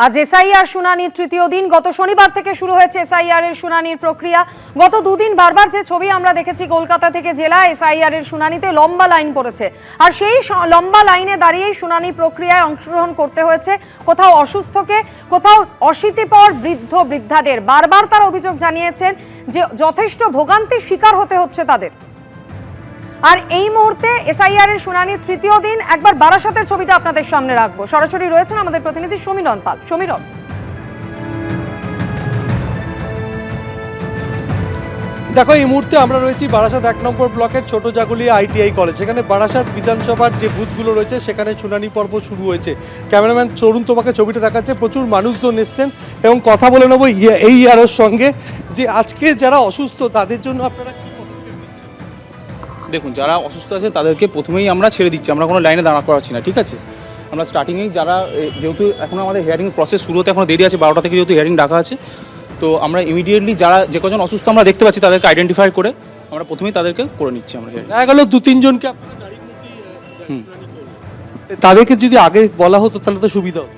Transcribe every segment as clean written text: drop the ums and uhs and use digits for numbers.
আজ এসআইআর শুনানির তৃতীয় দিন। গত শনিবার থেকে শুরু হয়েছে এসআইআর এর শুনানির প্রক্রিয়া। গত দুদিন বারবার যে ছবি আমরা দেখেছি কলকাতা থেকে জেলা এসআইআর এর শুনানিতে লম্বা লাইন পড়েছে, আর সেই লম্বা লাইনে দাঁড়িয়েই শুনানি প্রক্রিয়ায় অংশগ্রহণ করতে হয়েছে কোথাও অসুস্থকে, কোথাও অশীতিপর বৃদ্ধ বৃদ্ধাদের। বারবার তারা অভিযোগ জানিয়েছেন যে যথেষ্ট ভোগান্তির শিকার হতে হচ্ছে তাদের। আর এই মুহূর্তে এসআইআর এর শুনানির তৃতীয় দিন। একবার বারাসাতের ছবিটা আপনাদের সামনে রাখবো। সরাসরি রয়েছেন আমাদের প্রতিনিধি সমীরণ পাল। সমীরণ, দেখো, এই মুহূর্তে আমরা রয়েছি বারাসাত 1 নম্বর ব্লকের ছোট জাগুলিয়া আইটিআই কলেজ। সেখানে বারাসাত বিধানসভার যে বুথগুলো রয়েছে সেখানে শুনানি পর্ব শুরু হয়েছে। ক্যামেরাম্যান তরুণ তোমাকে ছবিটা দেখাচ্ছে। প্রচুর মানুষজন এসছেন এবং কথা বলে নেবো এই আরোর সঙ্গে যে আজকে যারা অসুস্থ তাদের জন্য আপনারা কি পদক্ষেপ নিচ্ছেন? দেখুন, যারা অসুস্থ আছে তাদেরকে প্রথমেই আমরা ছেড়ে দিচ্ছি, আমরা কোনো লাইনে দাঁড়া করাচ্ছি না, ঠিক আছে? আমরা স্টার্টিংয়েই যারা, যেহেতু এখন আমাদের হিয়ারিং প্রসেস শুরু হতে এখনো দেরি আছে, 12টা থেকে যেহেতু হিয়ারিং ডাকা আছে, তো আমরা ইমিডিয়েটলি যারা যে কজন অসুস্থ আমরা দেখতে পাচ্ছি তাদেরকে আইডেন্টিফাই করে আমরা প্রথমেই তাদেরকে করে নিচ্ছি আমরা হিয়ারিং। দেখা গেল 2-3 জনকে আপনারা গাড়ির মধ্যেই শুনানি করলেন। তাদেরকে যদি আগে বলা হতো তাহলে তো সুবিধা হতো।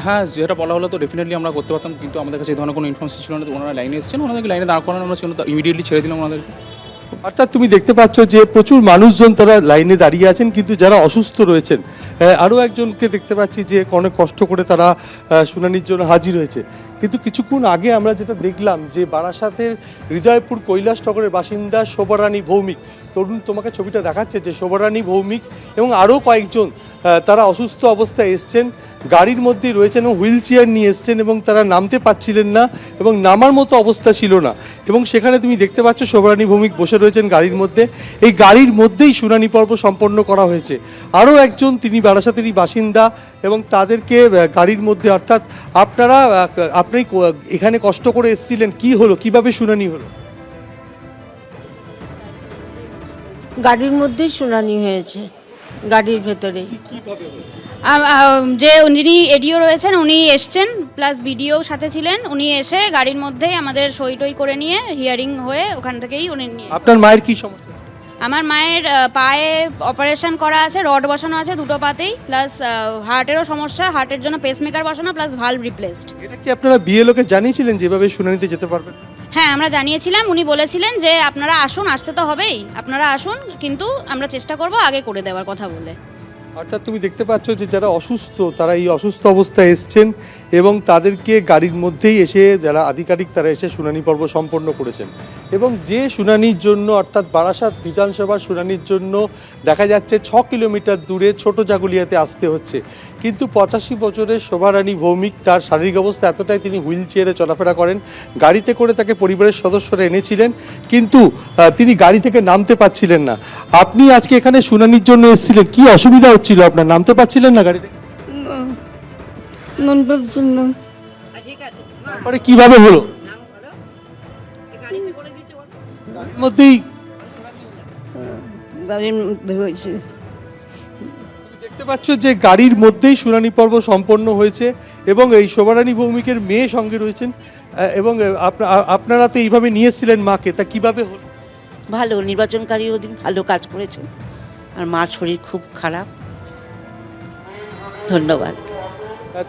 হ্যাঁ, যেটা বলা হলো তো ডেফিনেটলি আমরা করতে পারতাম, কিন্তু আমাদের কাছে এই ধরনের কোনো ইনফরমেশন ছিল না। তো ওনারা লাইনে এসেছেন, ওনাদেরকে লাইনে দাঁড় করানো আমরা ছিল, তো ইমিডিয়েটলি ছেড়ে দিলাম ওনাদেরকে। অর্থাৎ তুমি দেখতে পাচ্ছ যে প্রচুর মানুষজন তারা লাইনে দাঁড়িয়ে আছেন, কিন্তু যারা অসুস্থ রয়েছেন আরও একজনকে দেখতে পাচ্ছি যে অনেক কষ্ট করে তারা শুনানির জন্য হাজির হয়েছে। কিন্তু কিছুক্ষণ আগে আমরা যেটা দেখলাম যে বারাসাতের হৃদয়পুর কৈলাসনগরের বাসিন্দা শোভারানী ভৌমিক, তরুণ তোমাকে ছবিটা দেখাচ্ছে যে শোভারানী ভৌমিক এবং আরও কয়েকজন তারা অসুস্থ অবস্থায় এসছেন, গাড়ির মধ্যেই রয়েছেন এবং হুইল চেয়ার নিয়ে এসছেন এবং তারা নামতে পারছিলেন না এবং নামার মতো অবস্থা ছিল না। এবং সেখানে তুমি দেখতে পাচ্ছ শোভারানী ভৌমিক বসে রয়েছেন গাড়ির মধ্যে। এই গাড়ির মধ্যেই শুনানি পর্ব সম্পন্ন করা হয়েছে। আরও একজন তিনি বারাসাতেরই বাসিন্দা এবং তাদেরকে গাড়ির মধ্যে, অর্থাৎ আপনি এখানে কষ্ট করে এসেছিলেন, কি হলো, কিভাবে শুনানি হলো? গাড়ির মধ্যেই শুনানি হয়েছে, গাড়ির ভেতরে। যে উনি এডিও রয়েছেন উনি এসছেন, প্লাস বিডিও সাথে ছিলেন, উনি এসে গাড়ির মধ্যেই আমাদের সই টই করে নিয়ে হিয়ারিং হয়ে ওখান থেকেই উনি নিয়ে। আপনার মায়ের কি সমস্যা? আমার মায়ের পায়ে অপারেশন করা আছে, রড বসানো আছে দুটো পাতেই, প্লাস হার্টেরও সমস্যা, হার্টের জন্য পেসমেকার বসানো, প্লাস ভালভ রিপ্লেসড। এটা কি আপনারা বিএলওকে জানিয়েছিলেন যেভাবে শুনানিতে যেতে পারবেন? হ্যাঁ, আমরা জানিয়েছিলাম। উনি বলেছিলেন যে আপনারা আসুন, আসতে তো হবেই, আপনারা আসুন, কিন্তু আমরা চেষ্টা করব আগে করে দেওয়ার কথা বলে। অর্থাৎ তুমি দেখতে পাচ্ছ যে যারা অসুস্থ তারা এই অসুস্থ অবস্থায় এসছেন এবং তাদেরকে গাড়ির মধ্যেই এসে যারা আধিকারিক তারা এসে শুনানি পর্ব সম্পন্ন করেছেন। এবং যে শুনানির জন্য, অর্থাৎ বারাসাত বিধানসভার শুনানির জন্য দেখা যাচ্ছে 6 কিলোমিটার দূরে ছোট জাগুলিয়াতে আসতে হচ্ছে, কিন্তু 85 বছরের শোভারানী ভৌমিক, তার শারীরিক অবস্থা এতটাই, তিনি হুইল চেয়ারে চলাফেরা করেন। গাড়িতে করে তাকে পরিবারের সদস্যরা এনেছিলেন, কিন্তু তিনি গাড়ি থেকে নামতে পারছিলেন না। আপনি আজকে এখানে শুনানির জন্য এসেছিলেন, কি অসুবিধা হচ্ছিল আপনার? নামতে পারছিলেন না গাড়ি থেকে? তারপরে কিভাবে হলো? গাড়ির মধ্যেই দেখতে পাচ্ছ যে গাড়ির মধ্যেই শুনানি পর্ব সম্পন্ন হয়েছে এবং এই শোভারানী ভৌমিকের মেয়ে সঙ্গে রয়েছেন এবং আপনারা তো এইভাবে নিয়ে এসেছিলেন মাকে, তা কিভাবে হলো? ভালো, নির্বাচনকারী ওদিন ভালো কাজ করেছেন। আর মার শরীর খুব খারাপ। ধন্যবাদ।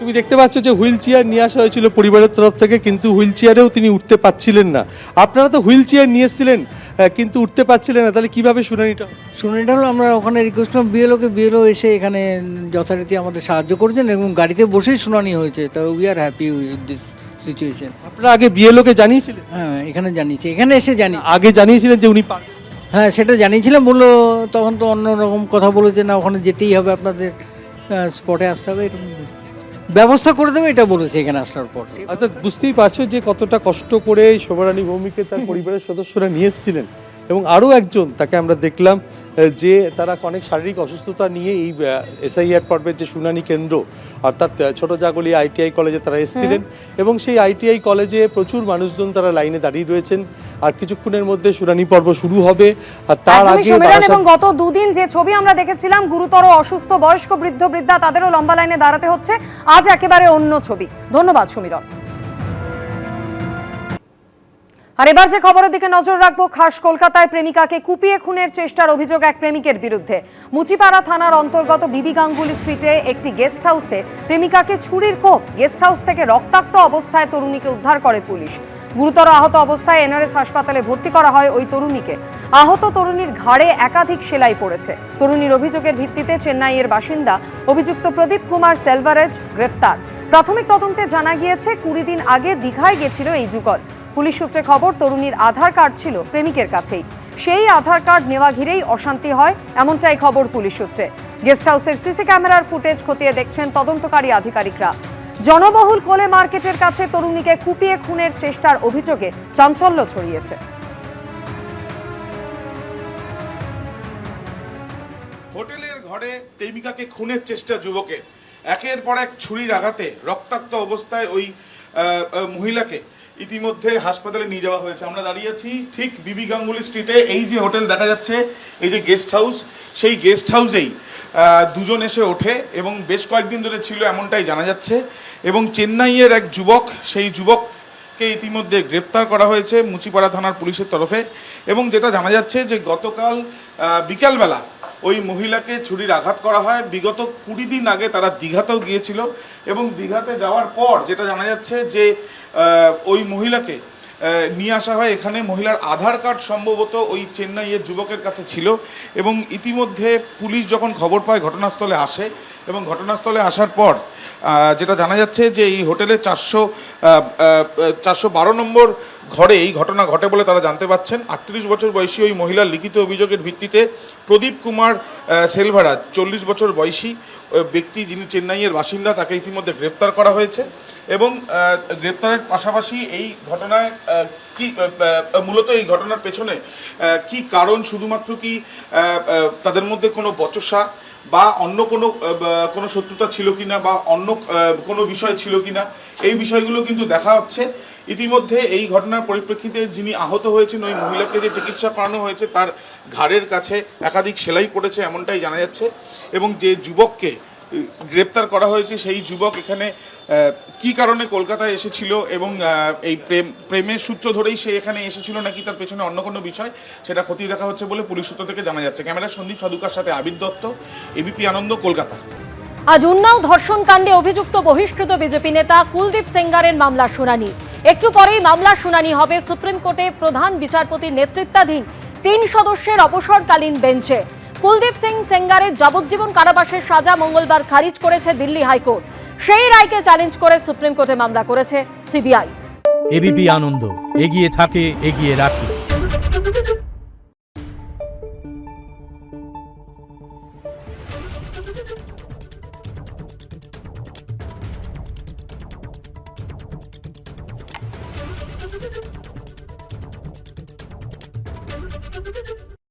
তুমি দেখতে পাচ্ছ যে হুইল চেয়ার নিয়ে আসা হয়েছিল পরিবারের তরফ থেকে, কিন্তু হুইল চেয়ারেও তিনি উঠতে পারছিলেন না। আপনারা তো হুইল চেয়ার নিয়ে এসেছিলেন কিন্তু উঠতে পারছিলেন না, তাহলে কিভাবে শুনানিটা হলো? আমরা ওখানে রিকোয়েস্ট করলাম বিএলও এসে এখানে যথারীতি আমাদের সাহায্য করেছেন এবং গাড়িতে বসেই শুনানি হয়েছে। তো we are happy with this situation. আপনারা আগে বিএলওকে জানিয়েছিলেন? হ্যাঁ, এখানে জানিয়েছি, এখানে এসে জানি। আগে জানিয়েছিলেন যে উনি পারবেন? হ্যাঁ, সেটা জানিয়েছিলাম। বললো তখন তো অন্যরকম কথা বলেছে, না ওখানে যেতেই হবে, আপনাদের স্পটে আসতে হবে, এরকম ব্যবস্থা করে দেবে এটা বলেছে এখানে আসার পর। অর্থাৎ বুঝতেই পারছো যে কতটা কষ্ট করে শোভারানী ভৌমিকে তার পরিবারের সদস্যরা নিয়ে এসেছিলেন। এবং আরও একজন তাকে আমরা দেখলাম যে তারা অনেক শারীরিক অসুস্থতা নিয়ে এই এসআইআর পর্বের যে শুনানি কেন্দ্র, অর্থাৎ ছোট জাগুলিয়া আইটিআই কলেজে তারা এসেছিলেন এবং সেই আইটিআই কলেজে প্রচুর মানুষজন তারা লাইনে দাঁড়িয়ে রয়েছেন। আর কিছুক্ষণের মধ্যে শুনানি পর্ব শুরু হবে। আর তার আগে এবং গত দুদিন যে ছবি আমরা দেখেছিলাম গুরুতর অসুস্থ বয়স্ক বৃদ্ধ বৃদ্ধা, তাদেরও লম্বা লাইনে দাঁড়াতে হচ্ছে। আজ একেবারে অন্য ছবি। ধন্যবাদ সমীরণ। আর এবার যে খবরের দিকে নজর রাখবো, খাস কলকাতায় প্রেমিকাকে কুপিয়ে খুনের চেষ্টার অভিযোগ এক প্রেমিকের বিরুদ্ধে। মুচিপাড়া থানার অন্তর্গত বিবি গাঙ্গুলি স্ট্রিটে একটি গেস্ট হাউসে প্রেমিকাকে ছুরির কোপ, গেস্ট হাউস থেকে রক্তাক্ত অবস্থায় তরুণীকে উদ্ধার করে পুলিশ। গুরুতর আহত অবস্থায় এনআরএস হাসপাতালে ভর্তি করা হয় ওই তরুণীকে। আহত তরুণীর ঘাড়ে একাধিক সেলাই পড়েছে। তরুণীর অভিযোগের ভিত্তিতে চেন্নাইয়ের বাসিন্দা অভিযুক্ত প্রদীপ কুমার সেলভারেজ গ্রেফতার। প্রাথমিক তদন্তে জানা গিয়েছে 20 দিন আগে দীঘায় গেছিল এই যুগল। পুলিশ সূত্রে খবর, তরুণীর আধার কার্ড ছিল প্রেমিকের কাছেই। সেই আধার কার্ড নেওয়া ঘিরেই অশান্তি হয়, এমনটাই খবর পুলিশ সূত্রে। গেস্ট হাউসের সিসি ক্যামেরার ফুটেজ খতিয়ে দেখছেন তদন্তকারী আধিকারিকরা। জনবহুল কোলে মার্কেটের কাছে তরুণীকে কুপিয়ে খুনের চেষ্টার অভিযোগে চাঞ্চল্য ছড়িয়েছে। হোটেলের ঘরে প্রেমিকাকে খুনের চেষ্টা যুবকের। একের পর এক ছুরির আঘাতে রক্তাক্ত অবস্থায় ওই মহিলাকে ইতিমধ্যে হাসপাতালে নিয়ে যাওয়া হয়েছে। আমরা দাঁড়িয়ে আছি ঠিক বিবি গাঙ্গুলি স্ট্রিটে। এই যে হোটেল দেখা যাচ্ছে, এই যে গেস্ট হাউস, সেই গেস্ট হাউসেই দুজন এসে ওঠে এবং বেশ কয়েকদিন ধরে ছিল এমনটাই জানা যাচ্ছে। এবং চেন্নাইয়ের এক যুবক, সেই যুবককে ইতিমধ্যে গ্রেপ্তার করা হয়েছে মুচিপাড়া থানার পুলিশের তরফে। এবং যেটা জানা যাচ্ছে যে গতকাল বিকালবেলা ওই মহিলাকে ছুরির আঘাত করা হয়। বিগত 20 দিন আগে তারা দীঘাতেও গিয়েছিল এবং দীঘাতে যাওয়ার পর যেটা জানা যাচ্ছে যে ওই মহিলাকে নিয়ে আসা হয় এখানে। মহিলার আধার কার্ড সম্ভবত ওই চেন্নাইয়ের যুবকের কাছে ছিল এবং ইতিমধ্যে পুলিশ যখন খবর পায় ঘটনাস্থলে আসে এবং ঘটনাস্থলে আসার পর যেটা জানা যাচ্ছে যে এই হোটেলে 412 নম্বর ঘরে এই ঘটনা ঘটে বলে তারা জানতে পাচ্ছেন। 38 বছর বয়সী ওই মহিলার লিখিত অভিযোগের ভিত্তিতে প্রদীপ কুমার সেলভারাজ, 40 বছর বয়সী ব্যক্তি, যিনি চেন্নাইয়ের বাসিন্দা, তাকে ইতিমধ্যে গ্রেপ্তার করা হয়েছে। এবং গ্রেপ্তারের পাশাপাশি এই ঘটনায় কি মূলত এই ঘটনার পেছনে কি কারণ, শুধুমাত্র কি তাদের মধ্যে কোনো বচসা বা অন্য কোনো শত্রুতা ছিল কিনা বা অন্য কোনো বিষয় ছিল কিনা, এই বিষয়গুলো কিন্তু দেখা হচ্ছে। ইতিমধ্যে এই ঘটনার পরিপ্রেক্ষিতে যিনি আহত হয়েছেন, ওই মহিলাকে যে চিকিৎসা করানো হয়েছে, তার ঘাড়ের কাছে একাধিক সেলাই পড়েছে এমনটাই জানা যাচ্ছে। এবং যে যুবককে গ্রেপ্তার করা হয়েছে, সেই যুবক এখানে কি কারণে কলকাতায় এসেছিল এবং এই প্রেমের সূত্র ধরেই সে এখানে এসেছিল নাকি তার পেছনে অন্য কোনো বিষয়, সেটা খতিয়ে দেখা হচ্ছে বলে পুলিশ সূত্র থেকে জানা যাচ্ছে। ক্যামেরা সন্দীপ সাধুকার সাথে আবির দত্ত, এবিপি আনন্দ, কলকাতা। আজ উন্নাও ধর্ষণ কাণ্ডে অভিযুক্ত বহিষ্কৃত বিজেপি নেতা কুলদীপ সেঙ্গারের মামলার শুনানি। একটু পরেই মামলার শুনানি হবে সুপ্রিম কোর্টে প্রধান বিচারপতির নেতৃত্বাধীন 3 সদস্যের অবসরকালীন বেঞ্চে। কুলদীপ সিং সেঙ্গারের যাবজ্জীবন কারাবাসের সাজা মঙ্গলবার খারিজ করেছে দিল্লি হাইকোর্ট। সেই রায়কে চ্যালেঞ্জ করে সুপ্রিম কোর্টে মামলা করেছে সিবিআই। এবিপি আনন্দ, এগিয়ে থাকে, এগিয়ে রাখে। Thank you.